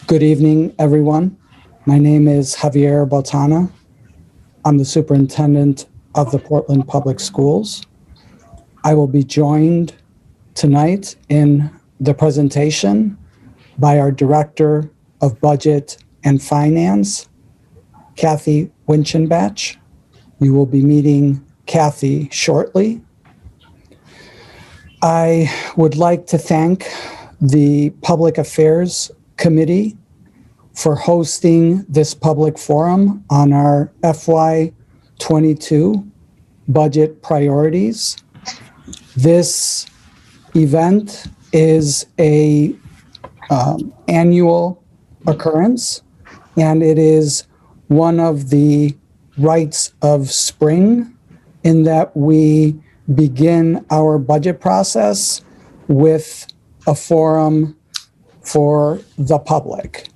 Good evening, everyone. My name is Javier Botana. I'm the superintendent of the Portland Public Schools. I will be joined tonight in the presentation by our Director of Budget and Finance, Kathy Winchenbach. You will be meeting Kathy shortly. I would like to thank the Public Affairs Committee for hosting this public forum on our FY22 budget priorities. This event is a annual occurrence, and it is one of the rites of spring in that we begin our budget process with a forum for the public.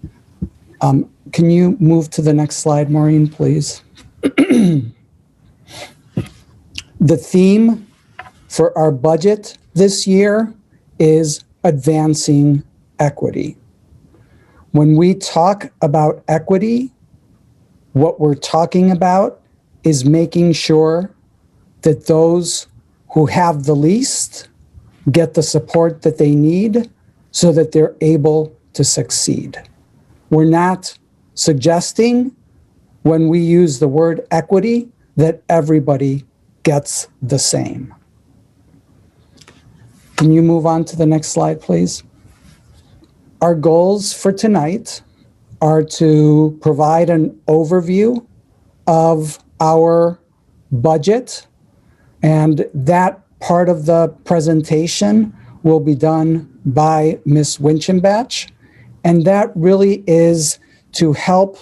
Can you move to the next slide, Maureen, please? The theme for our budget this year is advancing equity. When we talk about equity, what we're talking about is making sure that those who have the least get the support that they need so that they're able to succeed. We're not suggesting when we use the word equity that everybody gets the same. Can you move on to the next slide, please? Our goals for tonight are to provide an overview of our budget, and that part of the presentation will be done by Ms. Winchenbach, and that really is to help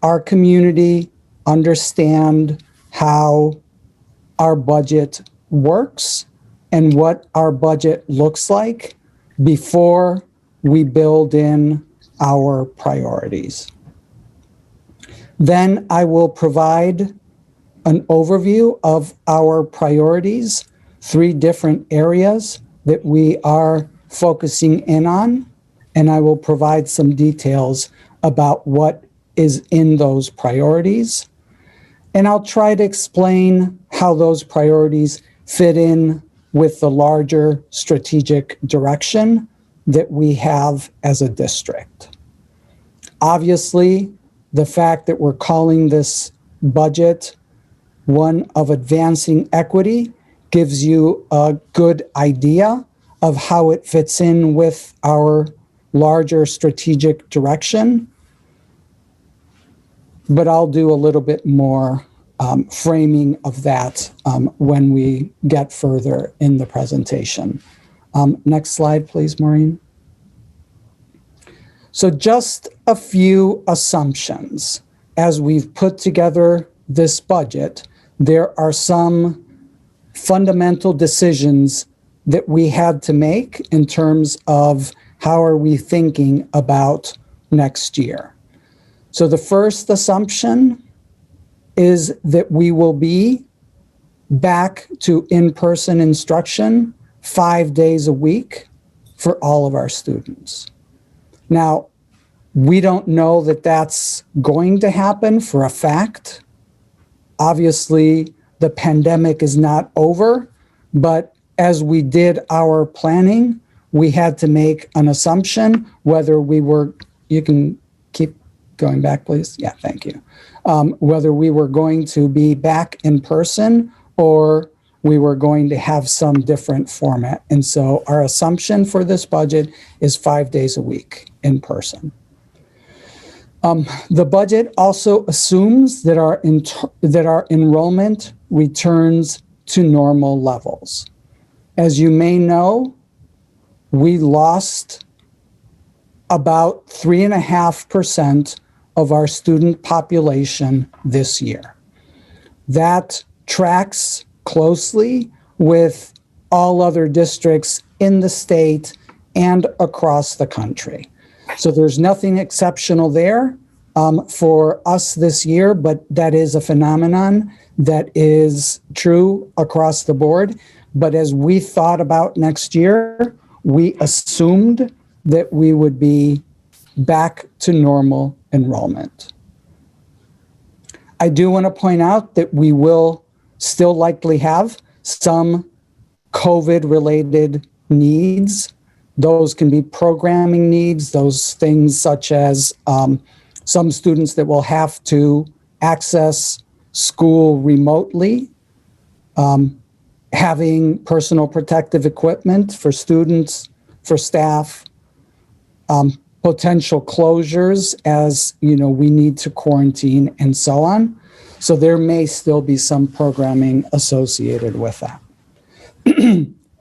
our community understand how our budget works and what our budget looks like before we build in our priorities. Then I will provide an overview of our priorities, 3 different areas that we are focusing in on, and I will provide some details about what is in those priorities. And I'll try to explain how those priorities fit in with the larger strategic direction that we have as a district. Obviously, the fact that we're calling this budget one of advancing equity gives you a good idea of how it fits in with our larger strategic direction. But I'll do a little bit more framing of that when we get further in the presentation. Next slide, please, Maureen. So just a few assumptions. As we've put together this budget, there are some fundamental decisions that we had to make in terms of how are we thinking about next year. So the first assumption is that we will be back to in-person instruction 5 days a week for all of our students. Now, we don't know that that's going to happen for a fact. Obviously, the pandemic is not over, but as we did our planning, we had to make an assumption whether we were, you can keep going back, please. Yeah, thank you. Whether we were going to be back in person or we were going to have some different format. And so our assumption for this budget is 5 days a week in person. The budget also assumes that our enrollment returns to normal levels. As you may know, we lost about 3.5% of our student population this year. That tracks closely with all other districts in the state and across the country. So there's nothing exceptional there for us this year, but that is a phenomenon that is true across the board. But as we thought about next year, we assumed that we would be back to normal enrollment. I do want to point out that we will still likely have some COVID-related needs. Those can be programming needs, those things such as some students that will have to access school remotely, having personal protective equipment for students, for staff, potential closures as we need to quarantine and so on. So there may still be some programming associated with that.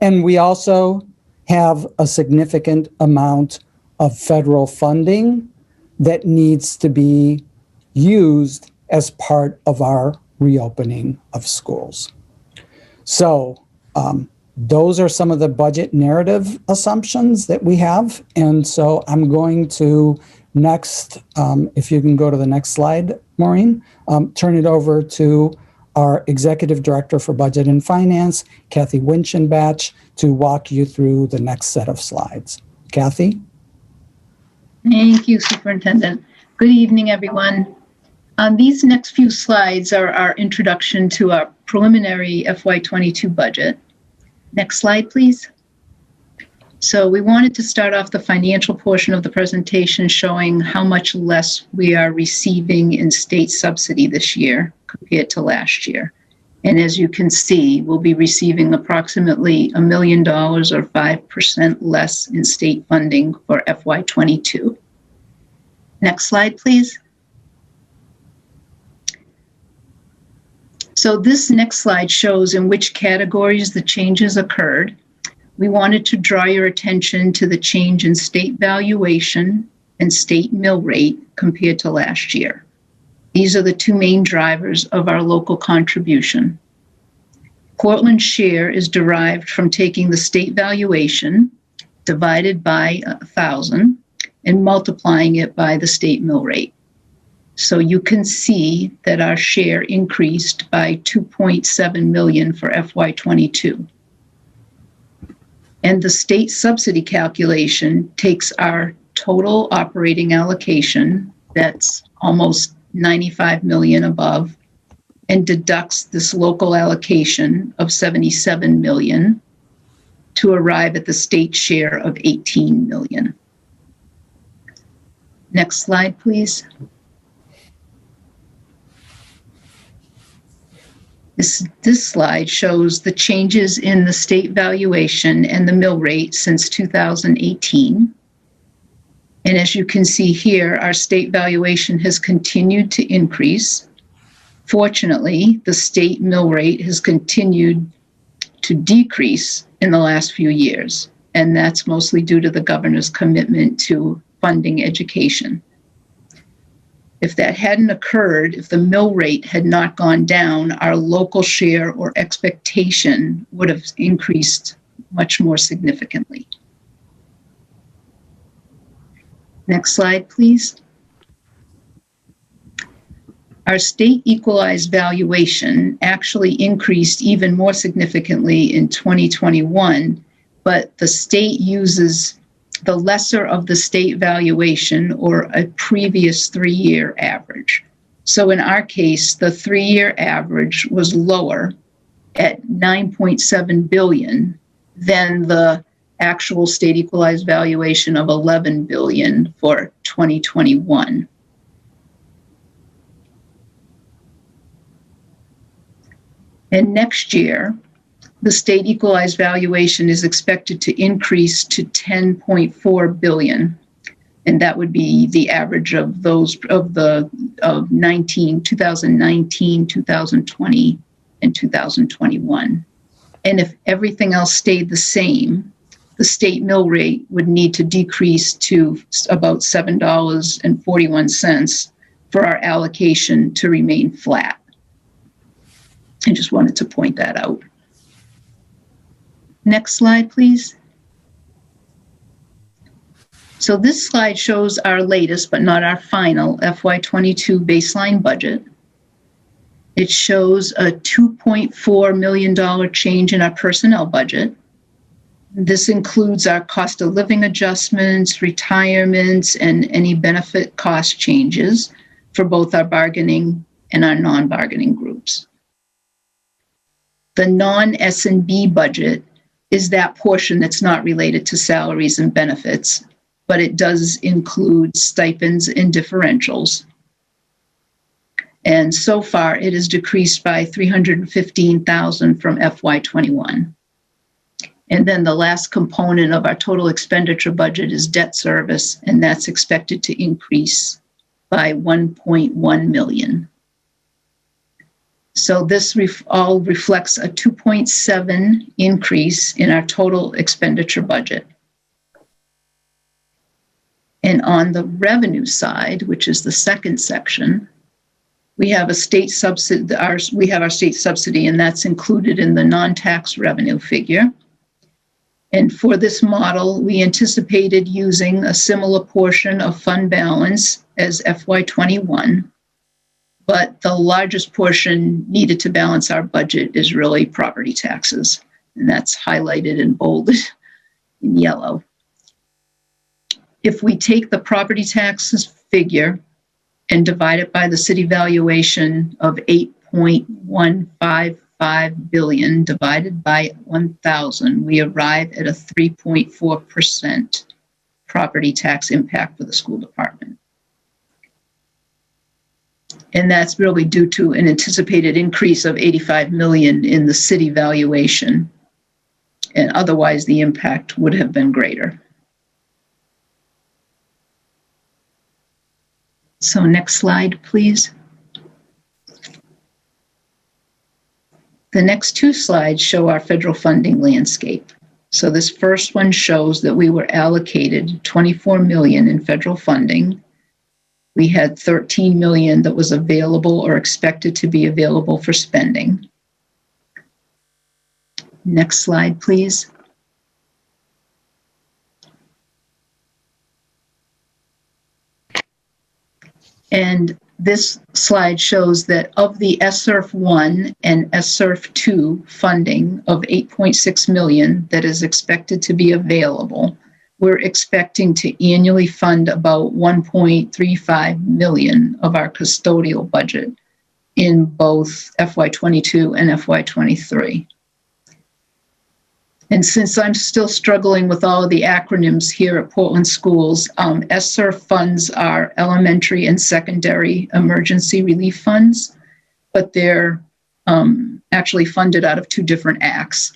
And we also have a significant amount of federal funding that needs to be used as part of our reopening of schools. So those are some of the budget narrative assumptions that we have. And so I'm going to next, if you can go to the next slide, Maureen, turn it over to our Executive Director for Budget and Finance, Kathy Winchenbach, to walk you through the next set of slides. Kathy? Thank you, Superintendent. Good evening, everyone. These next few slides are our introduction to our preliminary FY22 budget. Next slide, please. So we wanted to start off the financial portion of the presentation showing how much less we are receiving in state subsidy this year compared to last year. And as you can see, we'll be receiving approximately $1 million or 5% less in state funding for FY22. Next slide, please. So this next slide shows in which categories the changes occurred. We wanted to draw your attention to the change in state valuation and state mill rate compared to last year. These are the two main drivers of our local contribution. Portland's share is derived from taking the state valuation divided by 1,000 and multiplying it by the state mill rate. So you can see that our share increased by $2.7 million for FY22. And the state subsidy calculation takes our total operating allocation, that's almost $95 million above, and deducts this local allocation of $77 million to arrive at the state share of $18 million. Next slide, please. This slide shows the changes in the state valuation and the mill rate since 2018. And as you can see here, our state valuation has continued to increase. Fortunately, the state mill rate has continued to decrease in the last few years, and that's mostly due to the governor's commitment to funding education. If that hadn't occurred, if the mill rate had not gone down, our local share or expectation would have increased much more significantly. Next slide, please. Our state equalized valuation actually increased even more significantly in 2021, but the state uses the lesser of the state valuation or a previous 3-year average. So in our case, the 3-year average was lower at $9.7 billion than the actual state equalized valuation of $11 billion for 2021. And next year, the state equalized valuation is expected to increase to $10.4 billion. And that would be the average of those of 2019, 2020, and 2021. And if everything else stayed the same, the state mill rate would need to decrease to about $7.41 for our allocation to remain flat. I just wanted to point that out. Next slide, please. So this slide shows our latest, but not our final, FY22 baseline budget. It shows a $2.4 million change in our personnel budget. This includes our cost of living adjustments, retirements, and any benefit cost changes for both our bargaining and our non-bargaining groups. The non-S&B budget is that portion that's not related to salaries and benefits, but it does include stipends and differentials. And so far, it has decreased by $315,000 from FY21. And then the last component of our total expenditure budget is debt service, and that's expected to increase by $1.1 million. So this all reflects a 2.7 increase in our total expenditure budget. And on the revenue side, which is the second section, we have a state subsidy. We have our state subsidy, and that's included in the non-tax revenue figure. And for this model, we anticipated using a similar portion of fund balance as FY21, but the largest portion needed to balance our budget is really property taxes, and that's highlighted and bolded in yellow. If we take the property taxes figure and divide it by the city valuation of $8.155 billion divided by 1,000, we arrive at a 3.4% property tax impact for the school department. And that's really due to an anticipated increase of $85 million in the city valuation. And otherwise, the impact would have been greater. So next slide, please. The next two slides show our federal funding landscape. So this first one shows that we were allocated $24 million in federal funding. We had $13 million that was available or expected to be available for spending. Next slide, please. And this slide shows that of the SSERF 1 and SSERF 2 funding of $8.6 million that is expected to be available, we're expecting to annually fund about $1.35 million of our custodial budget in both FY22 and FY23. And since I'm still struggling with all of the acronyms here at Portland Schools, SSERF funds are elementary and secondary emergency relief funds, but they're actually funded out of two different acts.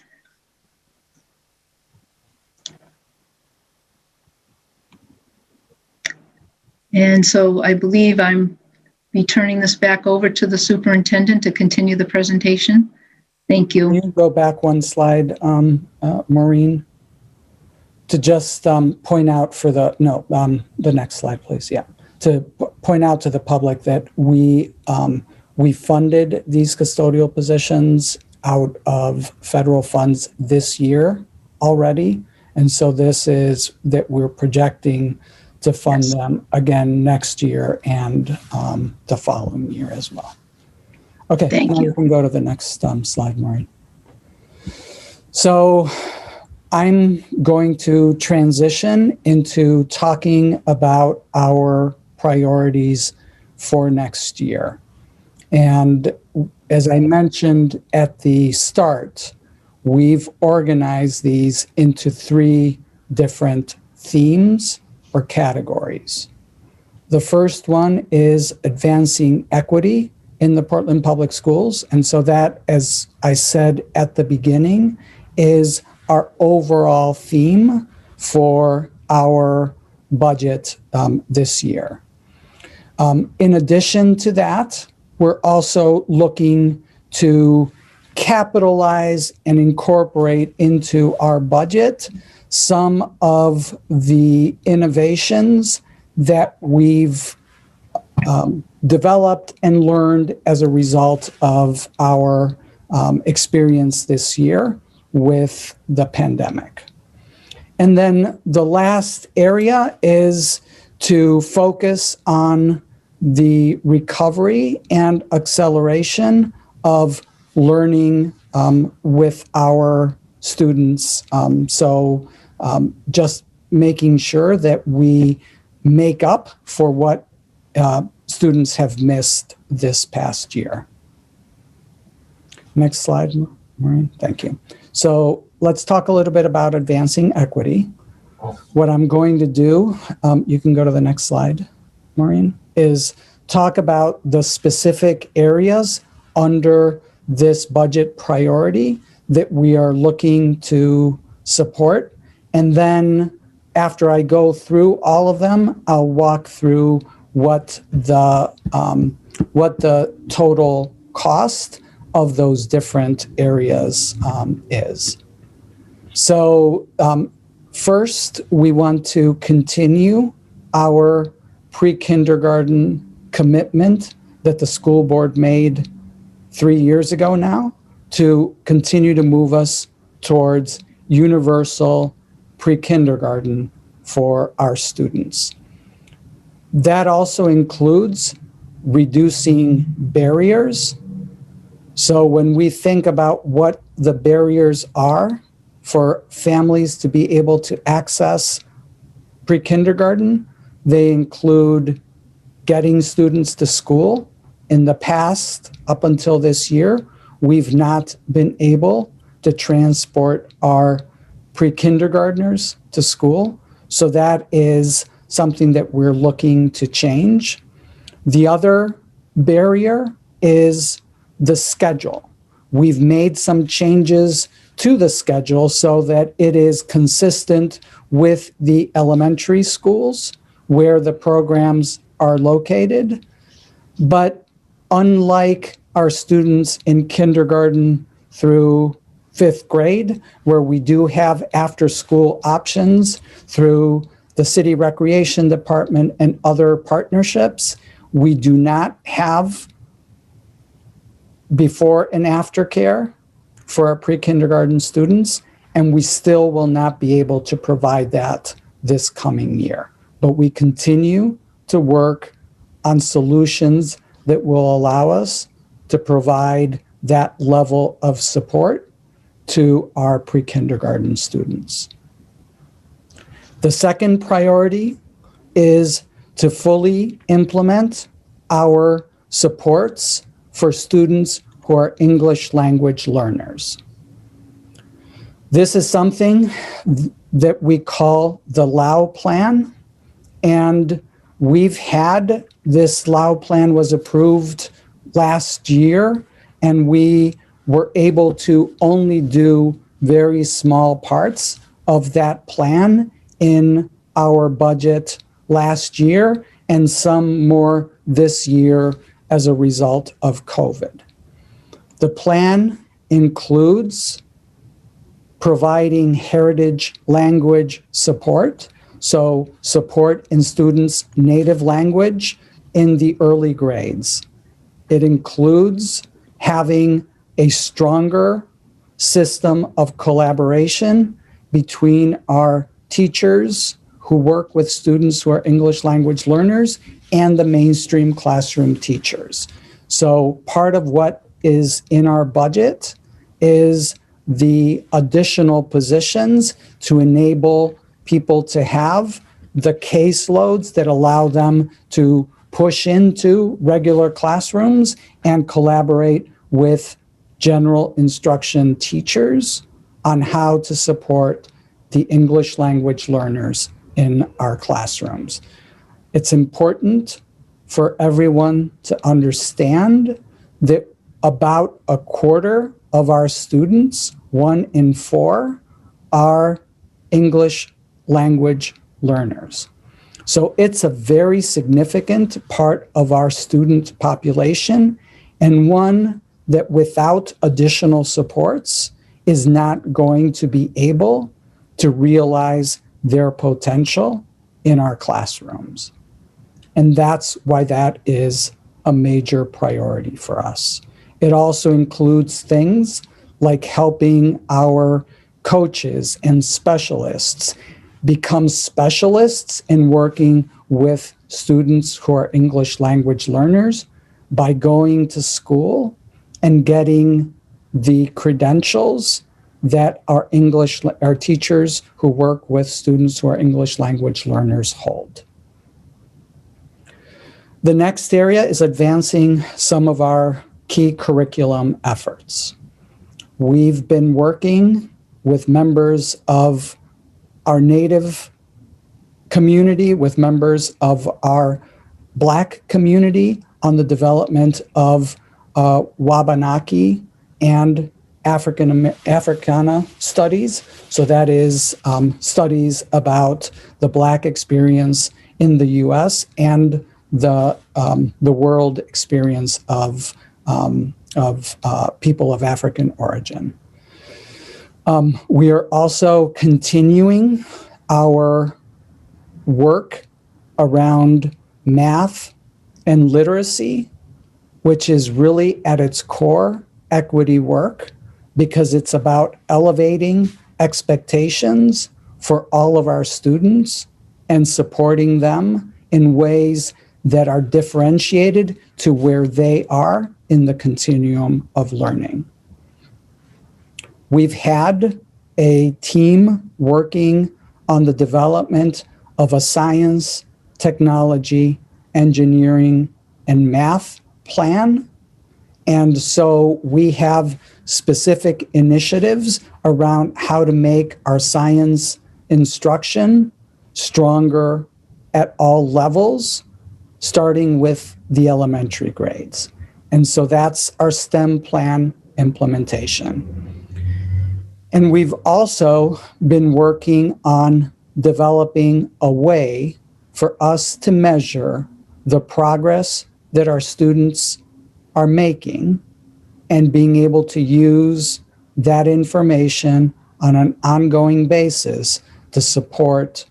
And so I believe I'm be turning this back over to the superintendent to continue the presentation. Thank you. Can you go back one slide, Maureen, to just point out for the, no, the next slide, please. Yeah, to point out to the public that we funded these custodial positions out of federal funds this year already. And so this is that we're projecting to fund them again next year and the following year as well. Okay, thank you. You can go to the next slide, Maureen. So I'm going to transition into talking about our priorities for next year. And as I mentioned at the start, we've organized these into three different themes or categories. The first one is advancing equity in the Portland Public Schools. And so that, as I said at the beginning, is our overall theme for our budget this year. In addition to that, we're also looking to capitalize and incorporate into our budget some of the innovations that we've developed and learned as a result of our experience this year with the pandemic. And then the last area is to focus on the recovery and acceleration of learning with our students. Just making sure that we make up for what students have missed this past year. Next slide, Maureen. Thank you. So let's talk a little bit about advancing equity. What I'm going to do, you can go to the next slide, Maureen, is talk about the specific areas under this budget priority that we are looking to support. And then after I go through all of them, I'll walk through what the total cost of those different areas is. So first, we want to continue our pre-kindergarten commitment that the school board made 3 years ago now to continue to move us towards universal pre-kindergarten for our students. That also includes reducing barriers. So when we think about what the barriers are for families to be able to access pre-kindergarten, they include getting students to school. In the past, up until this year, we've not been able to transport our pre-kindergartners to school. So that is something that we're looking to change. The other barrier is the schedule. We've made some changes to the schedule so that it is consistent with the elementary schools where the programs are located. But unlike our students in kindergarten through 5th grade, where we do have after-school options through the city recreation department and other partnerships, we do not have before and after care for our pre-kindergarten students, and we still will not be able to provide that this coming year. But we continue to work on solutions that will allow us to provide that level of support to our pre-kindergarten students. The second priority is to fully implement our supports for students who are English language learners. This is something that we call the LAU plan, and we've had this LAU plan was approved last year, and we were able to only do very small parts of that plan in our budget last year and some more this year as a result of COVID. The plan includes providing heritage language support, so support in students' native language in the early grades. It includes having a stronger system of collaboration between our teachers who work with students who are English language learners and the mainstream classroom teachers. So part of what is in our budget is the additional positions to enable people to have the caseloads that allow them to push into regular classrooms and collaborate with general instruction teachers on how to support the English language learners in our classrooms. It's important for everyone to understand that about a quarter of our students, 1 in 4, are English language learners. So it's a very significant part of our student population, and one that without additional supports is not going to be able to realize their potential in our classrooms. And that's why that is a major priority for us. It also includes things like helping our coaches and specialists become specialists in working with students who are English language learners by going to school and getting the credentials that our teachers who work with students who are English language learners hold. The next area is advancing some of our key curriculum efforts. We've been working with members of our Native community, with members of our Black community on the development of Wabanaki and Africana studies. So that is studies about the Black experience in the U.S. and the world experience of people of African origin. We are also continuing our work around math and literacy, which is really at its core equity work, because it's about elevating expectations for all of our students and supporting them in ways that are differentiated to where they are in the continuum of learning. We've had a team working on the development of a science, technology, engineering, and math plan. And so we have specific initiatives around how to make our science instruction stronger at all levels, starting with the elementary grades. And so that's our STEM plan implementation. And we've also been working on developing a way for us to measure the progress that our students are making and being able to use that information on an ongoing basis to support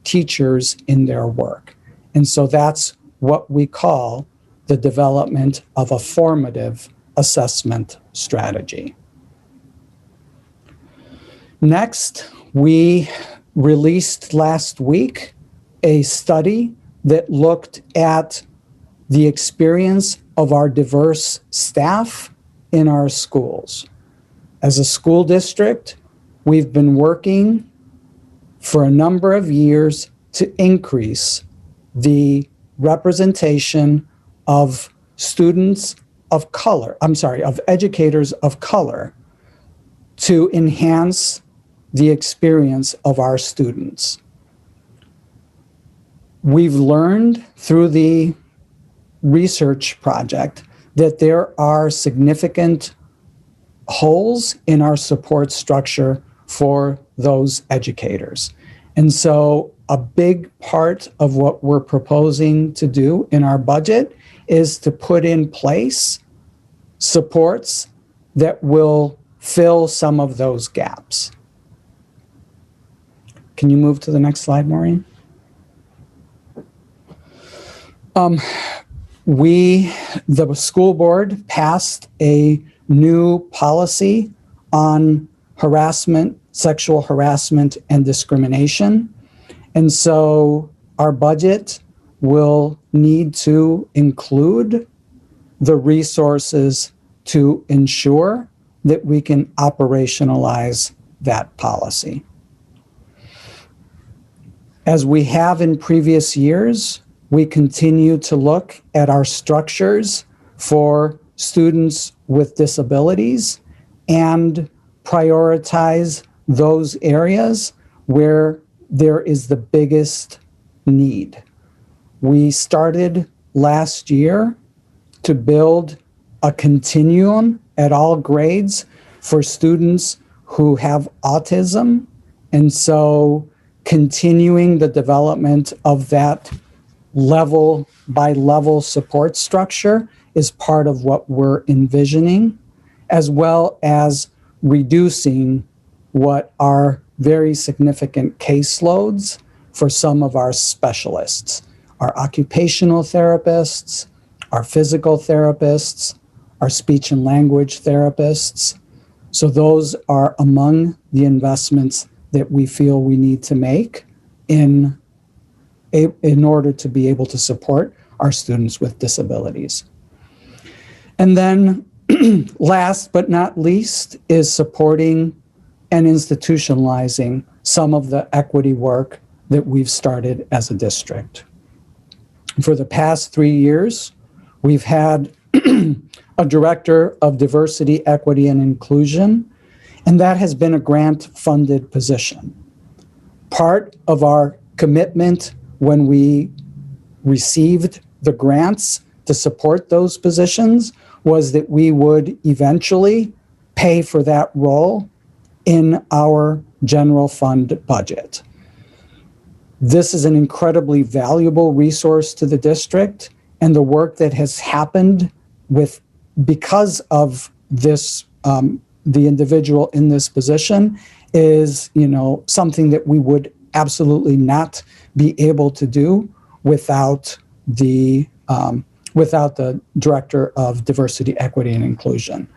teachers in their work. And so that's what we call the development of a formative assessment strategy. Next, we released last week a study that looked at the experience of our diverse staff in our schools. As a school district, we've been working for a number of years to increase the representation of students of color, of educators of color, to enhance the experience of our students. We've learned through the research project that there are significant holes in our support structure for those educators. And so a big part of what we're proposing to do in our budget is to put in place supports that will fill some of those gaps. Can you move to the next slide, Maureen? The school board passed a new policy on harassment, sexual harassment, and discrimination. And so our budget will need to include the resources to ensure that we can operationalize that policy. As we have in previous years, we continue to look at our structures for students with disabilities and prioritize those areas where there is the biggest need. We started last year to build a continuum at all grades for students who have autism, and so continuing the development of that level by level support structure is part of what we're envisioning, as well as reducing what are very significant caseloads for some of our specialists, our occupational therapists, our physical therapists, our speech and language therapists. So those are among the investments that we feel we need to make in order to be able to support our students with disabilities. And then last but not least is supporting and institutionalizing some of the equity work that we've started as a district. For the past 3 years, we've had a director of diversity, equity, and inclusion, and that has been a grant-funded position. Part of our commitment when we received the grants to support those positions was that we would eventually pay for that role in our general fund budget. This is an incredibly valuable resource to the district, and the work that has happened because of this, the individual in this position is, something that we would absolutely not be able to do without the Director of Diversity, Equity, and Inclusion.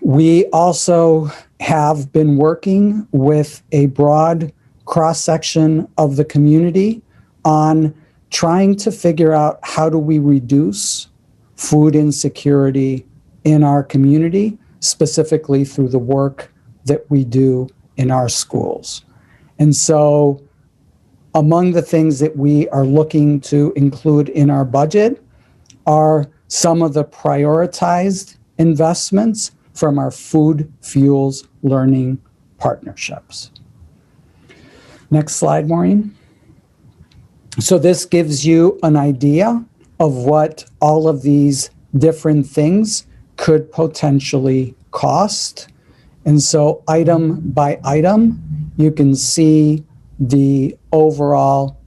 We also have been working with a broad cross-section of the community on trying to figure out how do we reduce food insecurity in our community, specifically through the work that we do in our schools. And so among the things that we are looking to include in our budget are some of the prioritized investments from our Food Fuels Learning partnerships. Next slide, Maureen. So this gives you an idea of what all of these different things could potentially cost. And so item by item, you can see the overall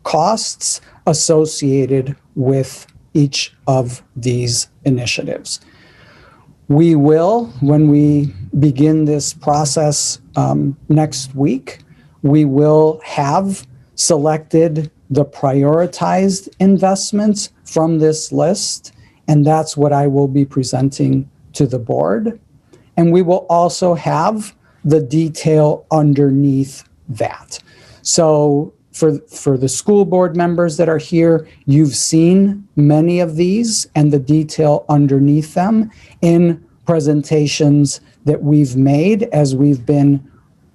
costs associated with each of these initiatives. We will, when we begin this process next week, we will have selected the prioritized investments from this list, and that's what I will be presenting to the board. And we will also have the detail underneath that. So for the school board members that are here, you've seen many of these and the detail underneath them in presentations that we've made as we've been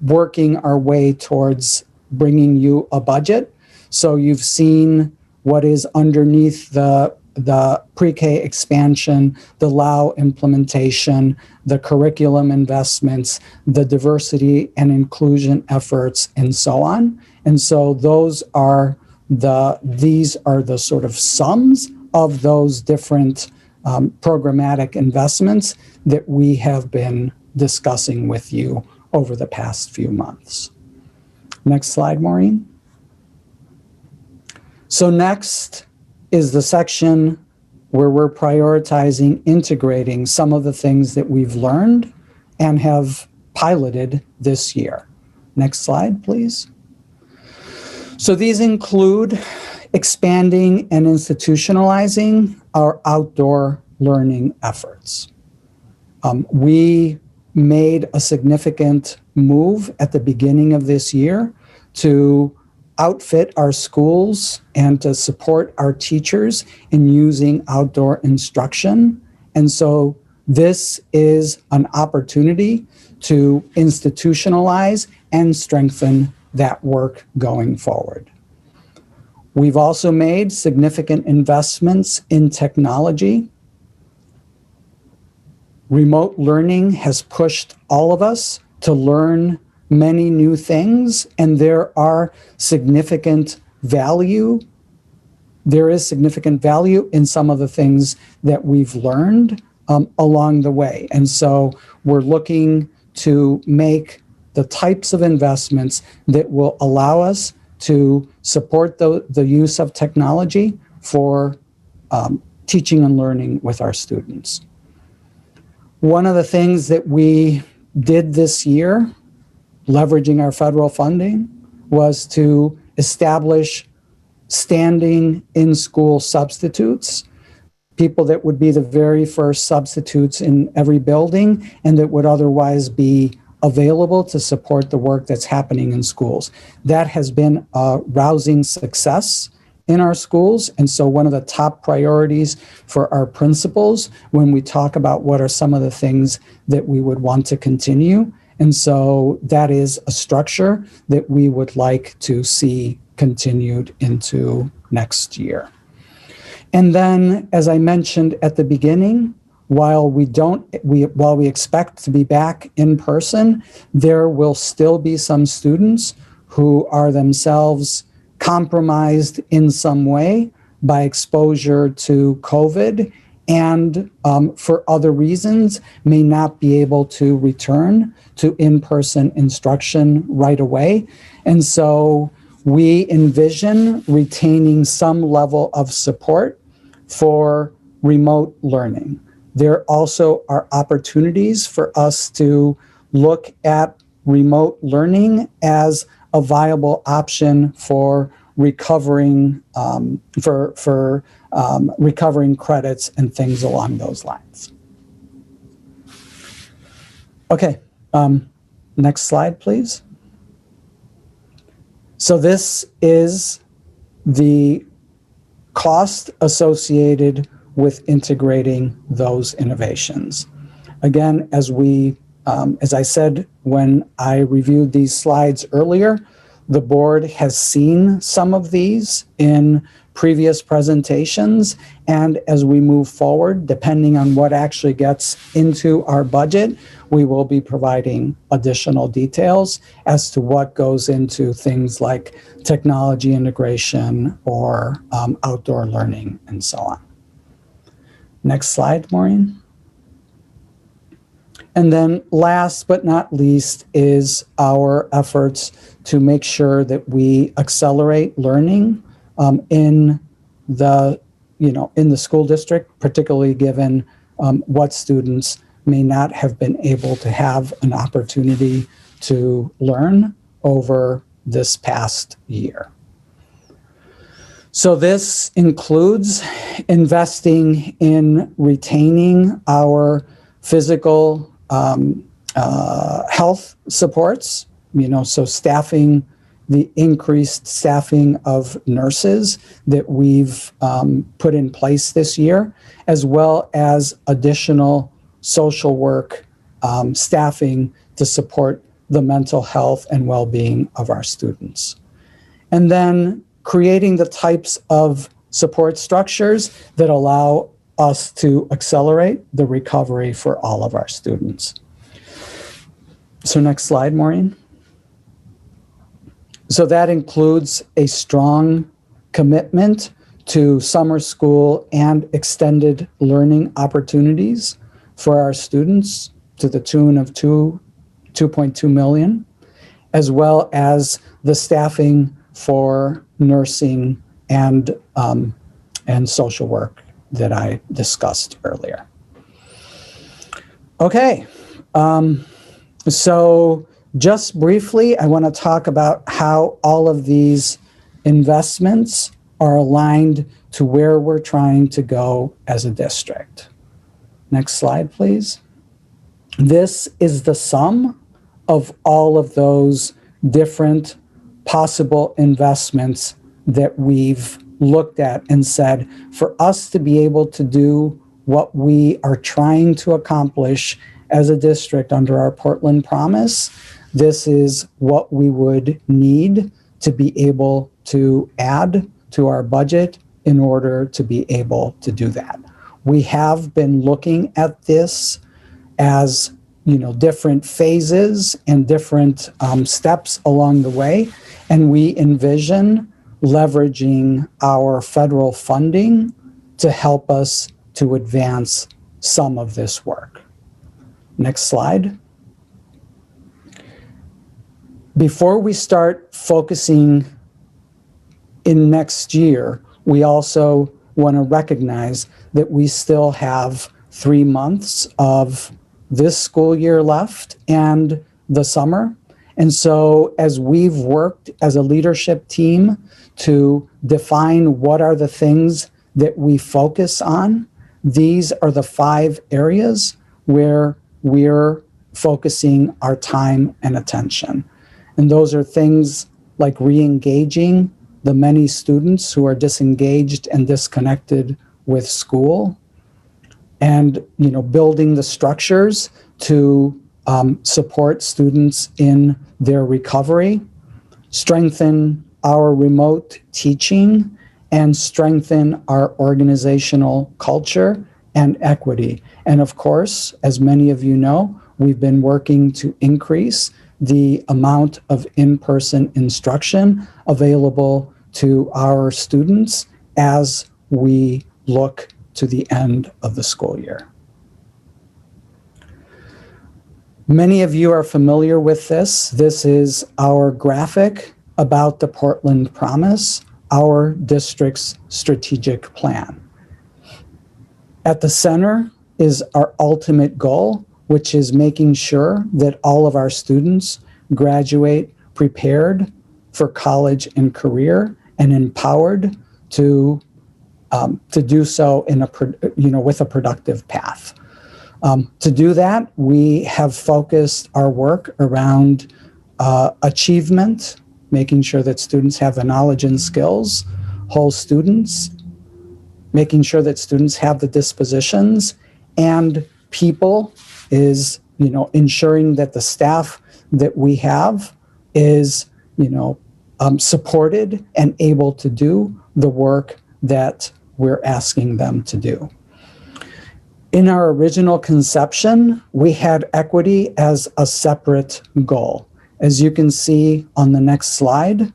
working our way towards bringing you a budget. So you've seen what is underneath the pre-K expansion, the LAO implementation, the curriculum investments, the diversity and inclusion efforts, and so on. And so these are the sort of sums of those different programmatic investments that we have been discussing with you over the past few months. Next slide, Maureen. So next is the section where we're prioritizing integrating some of the things that we've learned and have piloted this year. Next slide, please. So these include expanding and institutionalizing our outdoor learning efforts. We made a significant move at the beginning of this year to outfit our schools and to support our teachers in using outdoor instruction. And so this is an opportunity to institutionalize and strengthen that work going forward. We've also made significant investments in technology. Remote learning has pushed all of us to learn many new things, and there is significant value in some of the things that we've learned along the way. And so we're looking to make the types of investments that will allow us to support the use of technology for teaching and learning with our students. One of the things that we did this year, leveraging our federal funding, was to establish standing in-school substitutes, people that would be the very first substitutes in every building and that would otherwise be available to support the work that's happening in schools. That has been a rousing success in our schools. And so one of the top priorities for our principals when we talk about what are some of the things that we would want to continue And so that is a structure that we would like to see continued into next year. And then, as I mentioned at the beginning, while we expect to be back in person, there will still be some students who are themselves compromised in some way by exposure to COVID and for other reasons may not be able to return to in-person instruction right away. And so we envision retaining some level of support for remote learning. There also are opportunities for us to look at remote learning as a viable option for recovering recovering credits and things along those lines. Okay, next slide, please. So this is the cost associated with integrating those innovations. Again, as I said when I reviewed these slides earlier, the board has seen some of these in previous presentations, and as we move forward, depending on what actually gets into our budget, we will be providing additional details as to what goes into things like technology integration or outdoor learning and so on. Next slide, Maureen. And then last but not least is our efforts to make sure that we accelerate learning in the school district, particularly given what students may not have been able to have an opportunity to learn over this past year. So this includes investing in retaining our physical health supports, so staffing, the increased staffing of nurses that we've put in place this year, as well as additional social work staffing to support the mental health and well-being of our students. And then creating the types of support structures that allow us to accelerate the recovery for all of our students. So next slide, Maureen. So that includes a strong commitment to summer school and extended learning opportunities for our students to the tune of $2.2 million, as well as the staffing for nursing and social work that I discussed earlier. Okay, so just briefly, I want to talk about how all of these investments are aligned to where we're trying to go as a district. Next slide, please. This is the sum of all of those different possible investments that we've looked at and said, for us to be able to do what we are trying to accomplish as a district under our Portland Promise, this is what we would need to be able to add to our budget in order to be able to do that. We have been looking at this as different phases and different steps along the way, and we envision leveraging our federal funding to help us to advance some of this work. Next slide. Before we start focusing in next year, we also want to recognize that we still have 3 months of this school year left and the summer. And so as we've worked as a leadership team to define what are the things that we focus on, these are the 5 areas where we're focusing our time and attention. And those are things like re-engaging the many students who are disengaged and disconnected with school, and building the structures to support students in their recovery, strengthen our remote teaching, and strengthen our organizational culture and equity. And of course, as many of you know, we've been working to increase the amount of in-person instruction available to our students as we look to the end of the school year. Many of you are familiar with this. This is our graphic about the Portland Promise, our district's strategic plan. At the center is our ultimate goal, which is making sure that all of our students graduate prepared for college and career and empowered to do so in with a productive path. To do that, we have focused our work around achievement, making sure that students have the knowledge and skills, whole students, making sure that students have the dispositions, and people is, ensuring that the staff that we have is, supported and able to do the work that we're asking them to do. In our original conception, we had equity as a separate goal. As you can see on the next slide,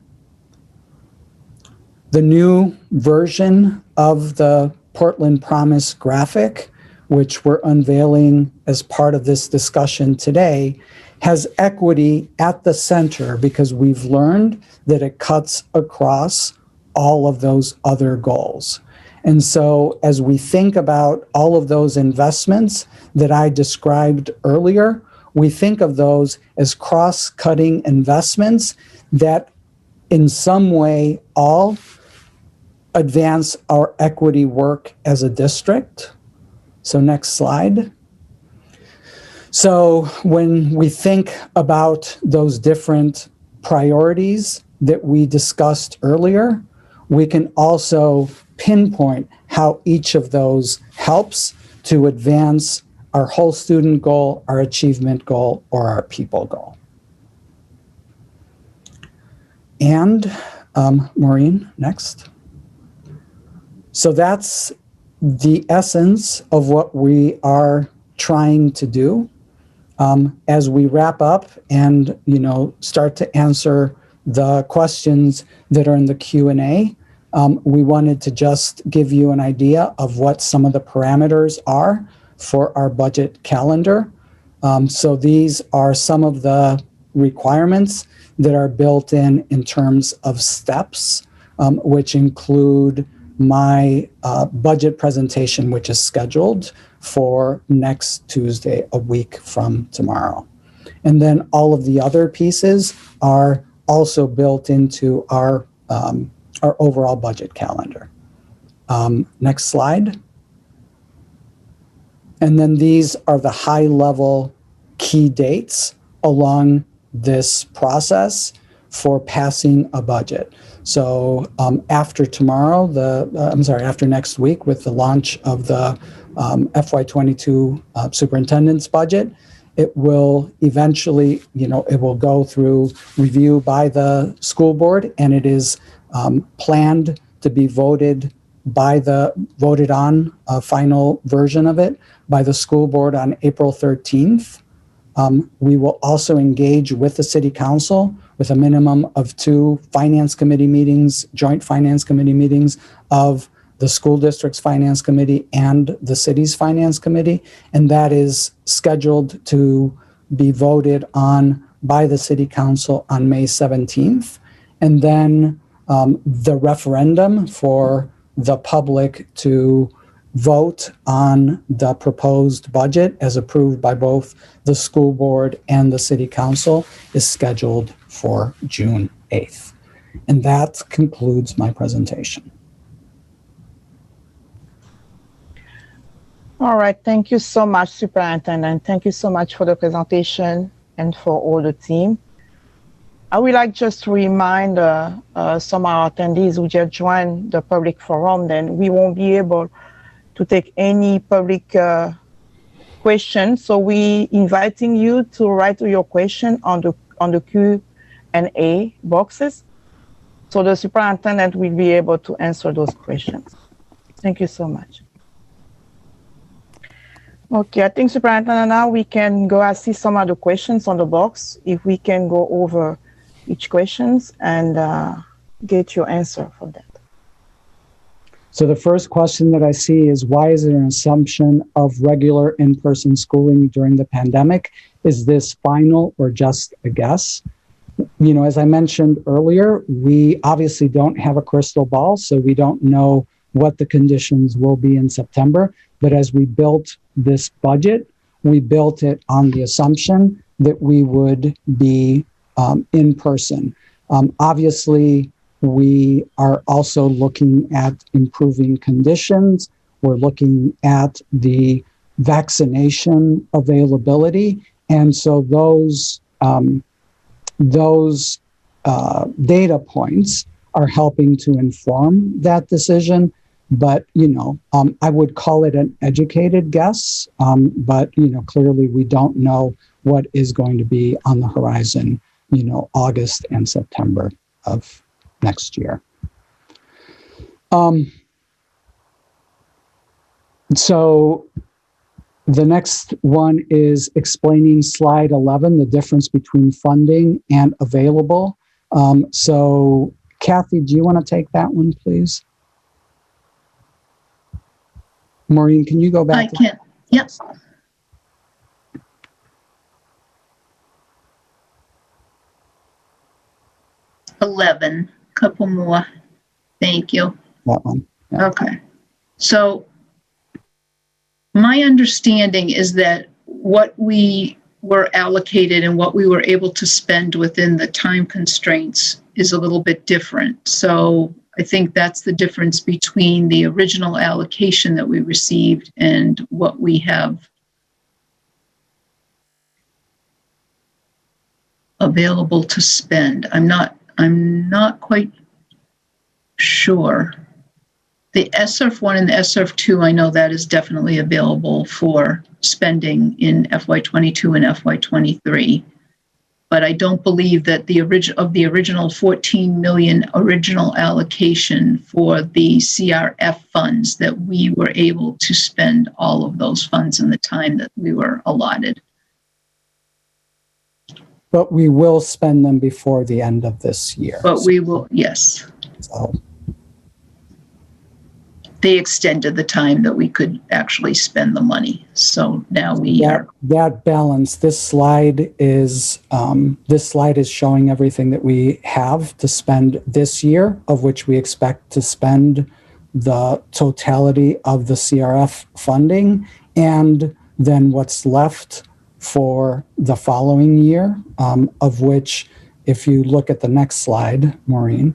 the new version of the Portland Promise graphic, which we're unveiling as part of this discussion today, has equity at the center because we've learned that it cuts across all of those other goals. And so as we think about all of those investments that I described earlier, we think of those as cross-cutting investments that in some way all advance our equity work as a district. So next slide. So when we think about those different priorities that we discussed earlier, we can also pinpoint how each of those helps to advance our whole student goal, our achievement goal, or our people goal. And Maureen, next. So that's the essence of what we are trying to do. As we wrap up and start to answer the questions that are in the Q&A, we wanted to just give you an idea of what some of the parameters are for our budget calendar. So these are some of the requirements that are built in terms of steps, which include my budget presentation, which is scheduled for next Tuesday, a week from tomorrow. And then all of the other pieces are also built into our overall budget calendar. Next slide. And then these are the high-level key dates along this process for passing a budget. So after tomorrow, after next week with the launch of the FY22 superintendent's budget, it will eventually, it will go through review by the school board, and it is planned to be voted on a final version of it by the school board on April 13th. We will also engage with the city council with a minimum of 2 finance committee meetings, joint finance committee meetings of the school district's finance committee and the city's finance committee. And that is scheduled to be voted on by the city council on May 17th. And then the referendum for the public to vote on the proposed budget as approved by both the school board and the city council is scheduled for June 8th. And that concludes my presentation. All right, thank you so much, Superintendent. Thank you so much for the presentation and for all the team. I would like just to remind some of our attendees who just joined the public forum, then we won't be able to take any public questions. So we inviting you to write your question on the Q&A boxes. So the superintendent will be able to answer those questions. Thank you so much. Okay, I think Superintendent, now we can go and see some of the questions on the box. If we can go over each questions and get your answer for that. So the first question that I see is, why is there an assumption of regular in-person schooling during the pandemic? Is this final or just a guess? You know, as I mentioned earlier, we obviously don't have a crystal ball, so we don't know what the conditions will be in September. But as we built this budget, we built it on the assumption that we would be in person. Obviously, we are also looking at improving conditions. We're looking at the vaccination availability. And so those data points are helping to inform that decision. But, you know, I would call it an educated guess. But, you know, clearly we don't know what is going to be on the horizon, you know, August and September of next year. So the next one is explaining slide 11, the difference between funding and available. So Kathy, do you want to take that one, please? Maureen, can you go back? I can. Yep. $11. Couple more. Thank you. That one. Yeah. Okay. So my understanding is that what we were allocated and what we were able to spend within the time constraints is a little bit different. So I think that's the difference between the original allocation that we received and what we have available to spend. I'm not quite sure. The SRF 1 and the SRF 2, I know that is definitely available for spending in FY22 and FY23. But I don't believe that the original 14 million original allocation for the CRF funds, that we were able to spend all of those funds in the time that we were allotted. But we will spend them before the end of this year. But we will, yes. So they extended the time that we could actually spend the money. So now we are. That balance, this slide is showing everything that we have to spend this year, of which we expect to spend the totality of the CRF funding, and then what's left for the following year, of which, if you look at the next slide, Maureen,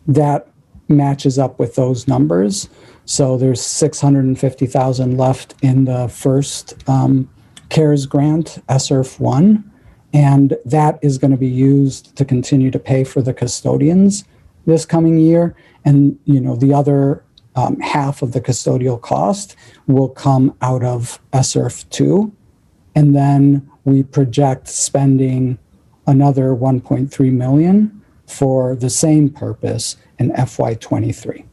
that matches up with those numbers. So there's 650,000 left in the first CARES grant, SRF 1, and that is going to be used to continue to pay for the custodians this coming year. And, you know, the other half of the custodial cost will come out of SRF 2. And then we project spending another 1.3 million for the same purpose in FY23.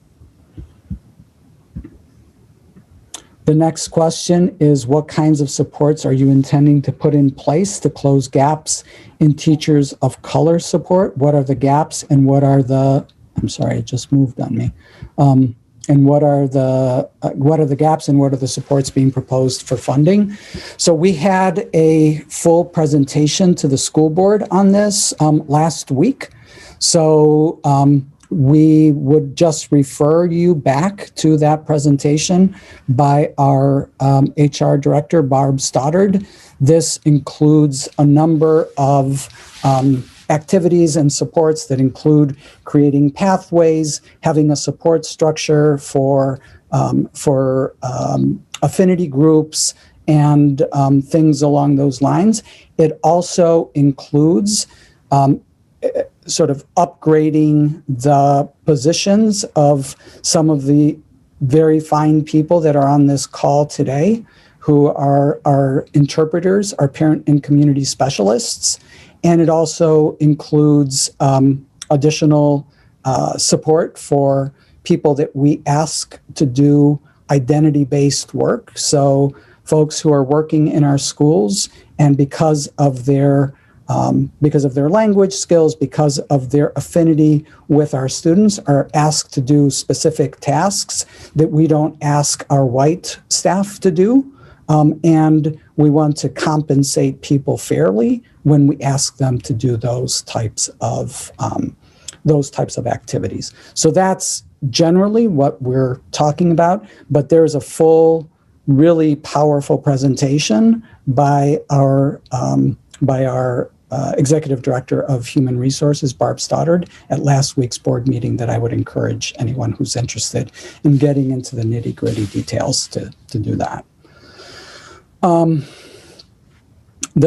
The next question is, what kinds of supports are you intending to put in place to close gaps in teachers of color support? What are the gaps and what are the, I'm sorry, it just moved on me. And what are the gaps and what are the supports being proposed for funding? So we had a full presentation to the school board on this last week. So we would just refer you back to that presentation by our HR director, Barb Stoddard. This includes a number of activities and supports that include creating pathways, having a support structure for affinity groups, and things along those lines. It also includes sort of upgrading the positions of some of the very fine people that are on this call today who are our interpreters, our parent and community specialists. And it also includes additional support for people that we ask to do identity-based work. So folks who are working in our schools, and because of their language skills, because of their affinity with our students, are asked to do specific tasks that we don't ask our white staff to do. And we want to compensate people fairly when we ask them to do those types of activities. So that's generally what we're talking about, but there's a full, really powerful presentation by our Executive Director of Human Resources, Barb Stoddard, at last week's board meeting that I would encourage anyone who's interested in getting into the nitty-gritty details to do that. The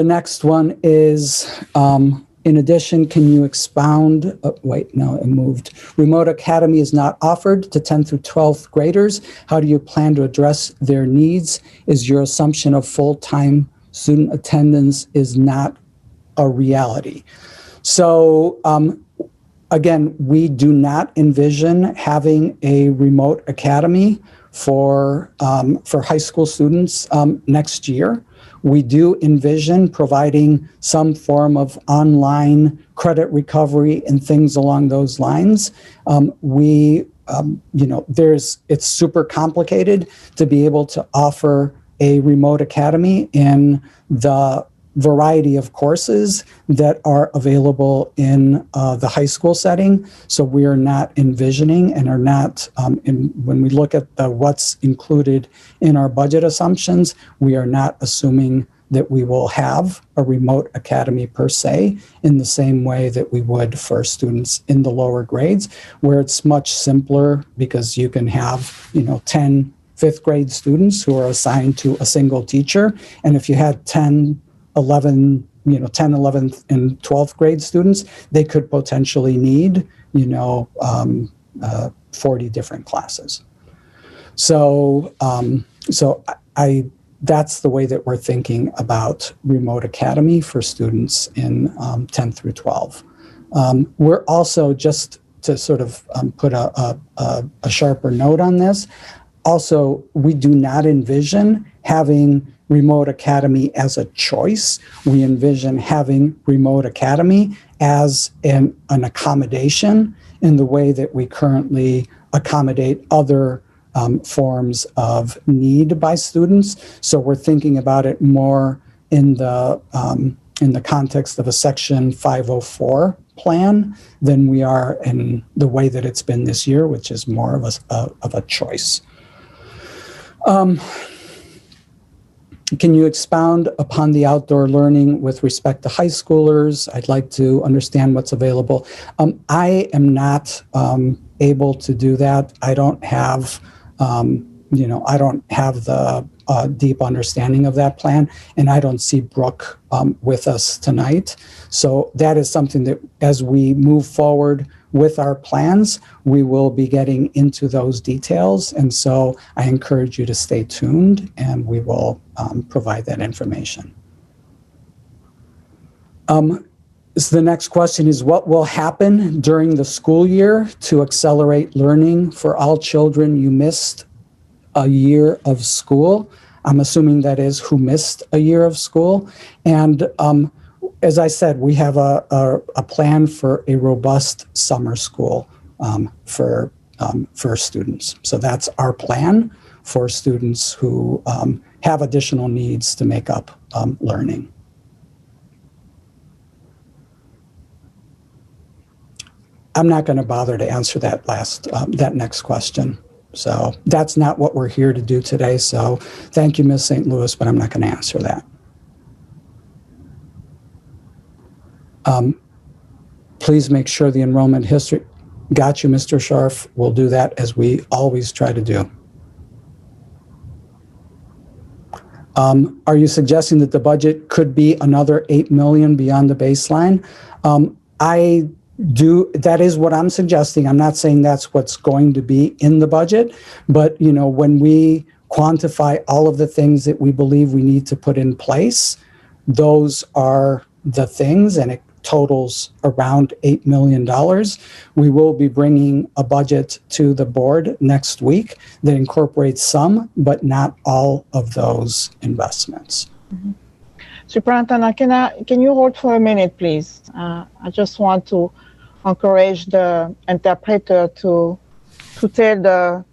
next one is, in addition, can you expound, wait, no, it moved. Remote Academy is not offered to 10th through 12th graders. How do you plan to address their needs? Is your assumption of full-time student attendance is not a reality? So again, we do not envision having a remote academy for high school students next year. We do envision providing some form of online credit recovery and things along those lines. It's super complicated to be able to offer a remote academy in the variety of courses that are available in the high school setting. So we are not envisioning and are not, when we look at what's included in our budget assumptions, we are not assuming that we will have a remote academy per se in the same way that we would for students in the lower grades, where it's much simpler because you can have, 10 fifth grade students who are assigned to a single teacher. And if you had 10, 11, and 12th grade students, they could potentially need, 40 different classes. So, that's the way that we're thinking about remote academy for students in 10 through 12. We're also, just to sort of put a sharper note on this, also, we do not envision having remote academy as a choice. We envision having remote academy as an accommodation in the way that we currently accommodate other forms of need by students. So we're thinking about it more in the context of a Section 504 plan than we are in the way that it's been this year, which is more of a choice. Can you expound upon the outdoor learning with respect to high schoolers? I'd like to understand what's available. I am not able to do that. I don't have, I don't have the deep understanding of that plan, and I don't see Brooke with us tonight. So that is something that, as we move forward with our plans, we will be getting into those details. And so I encourage you to stay tuned, and we will provide that information. So the next question is, what will happen during the school year to accelerate learning for all children you missed a year of school? I'm assuming that is who missed a year of school. And as I said, we have a plan for a robust summer school for students. So that's our plan for students who have additional needs to make up learning. I'm not going to bother to answer that next question. So that's not what we're here to do today. So thank you, Ms. St. Louis, but I'm not going to answer that. Please make sure the enrollment history, got you, Mr. Scharf. We'll do that as we always try to do. Are you suggesting that the budget could be another $8 million beyond the baseline? that is what I'm suggesting. I'm not saying that's what's going to be in the budget, but when we quantify all of the things that we believe we need to put in place, those are the things, and it totals around $8 million. We will be bringing a budget to the board next week that incorporates some, but not all of those investments. Mm-hmm. Superintendent, can you hold for a minute, please? I just want to encourage the interpreter to tell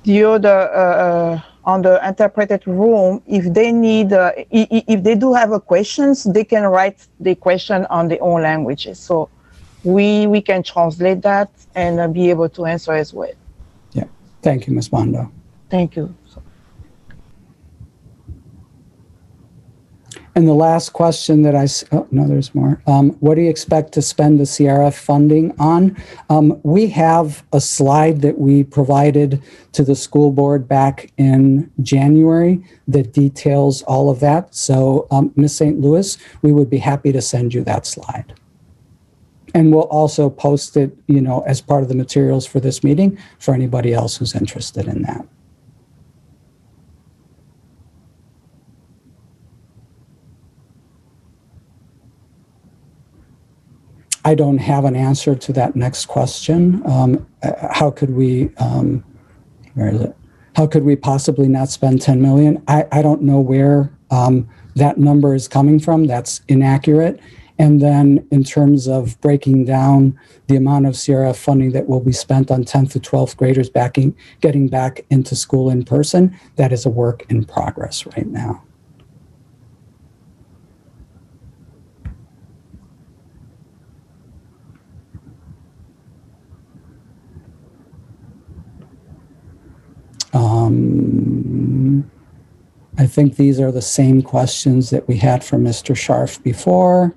the other on the interpreted room, if they need, if they do have a questions, they can write the question on their own languages. So we can translate that and be able to answer as well. Yeah, thank you, Ms. Bondo. Thank you. And the last question that no, there's more. What do you expect to spend the CRF funding on? We have a slide that we provided to the school board back in January that details all of that. So, Ms. St. Louis, we would be happy to send you that slide. And we'll also post it, as part of the materials for this meeting for anybody else who's interested in that. I don't have an answer to that next question. How could we, where is it? How could we possibly not spend 10 million? I don't know where that number is coming from. That's inaccurate. And then in terms of breaking down the amount of CRF funding that will be spent on 10th to 12th graders getting back into school in person, that is a work in progress right now. I think these are the same questions that we had from Mr. Scharf before.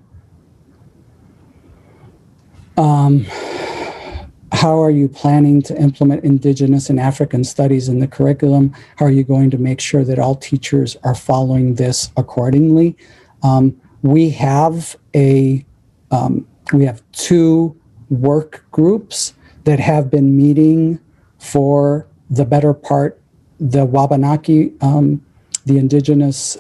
How are you planning to implement Indigenous and African studies in the curriculum? How are you going to make sure that all teachers are following this accordingly? We have two work groups that have been meeting for the better part. The Wabanaki, the Indigenous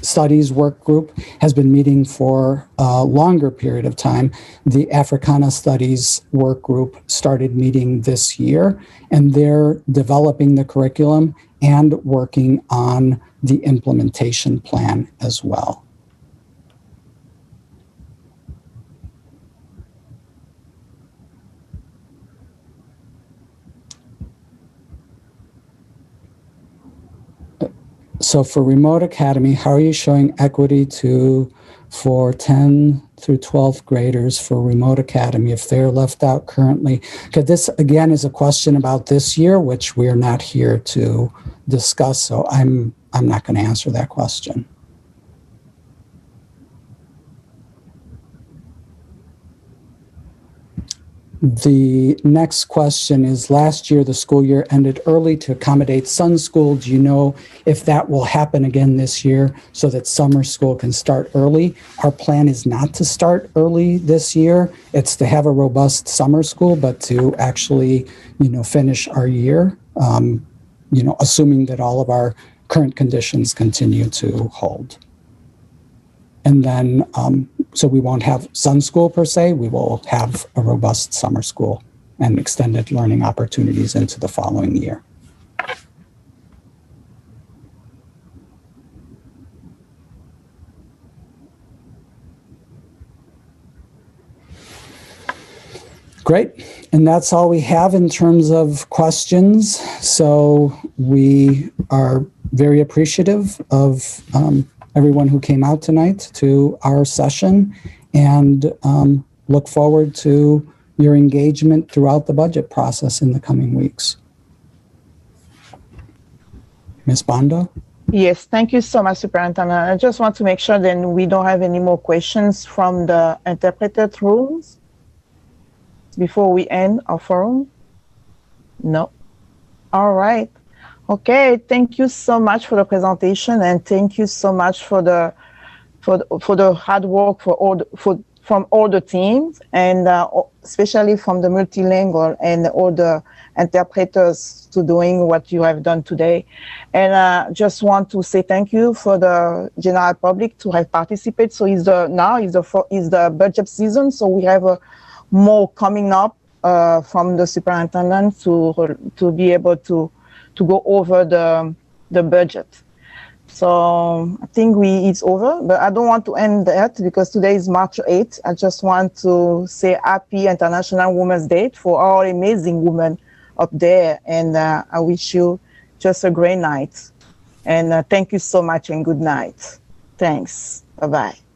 Studies work group has been meeting for a longer period of time. The Africana Studies work group started meeting this year, and they're developing the curriculum and working on the implementation plan as well. So for Remote Academy, how are you showing equity for 10 through 12th graders for Remote Academy if they're left out currently? Because this, again, is a question about this year, which we're not here to discuss, so I'm not going to answer that question. The next question is, last year, the school year ended early to accommodate Sun School. Do you know if that will happen again this year so that summer school can start early? Our plan is not to start early this year. It's to have a robust summer school, but to actually, finish our year, assuming that all of our current conditions continue to hold. And then, so we won't have Sun School per se, we will have a robust summer school and extended learning opportunities into the following year. Great, and that's all we have in terms of questions. So we are very appreciative of everyone who came out tonight to our session, and look forward to your engagement throughout the budget process in the coming weeks. Ms. Bondo? Yes, thank you so much, Superintendent. I just want to make sure then we don't have any more questions from the interpreted rooms before we end our forum. No. All right. Okay, thank you so much for the presentation, and thank you so much for the hard work for from all the teams, and especially from the multilingual and all the interpreters to doing what you have done today. And just want to say thank you for the general public to have participated. So now is the budget season, so we have more coming up from the superintendent to be able to go over the budget. So I think it's over, but I don't want to end that because today is March 8th. I just want to say happy International Women's Day for all amazing women up there. And I wish you just a great night. And thank you so much and good night. Thanks. Bye-bye.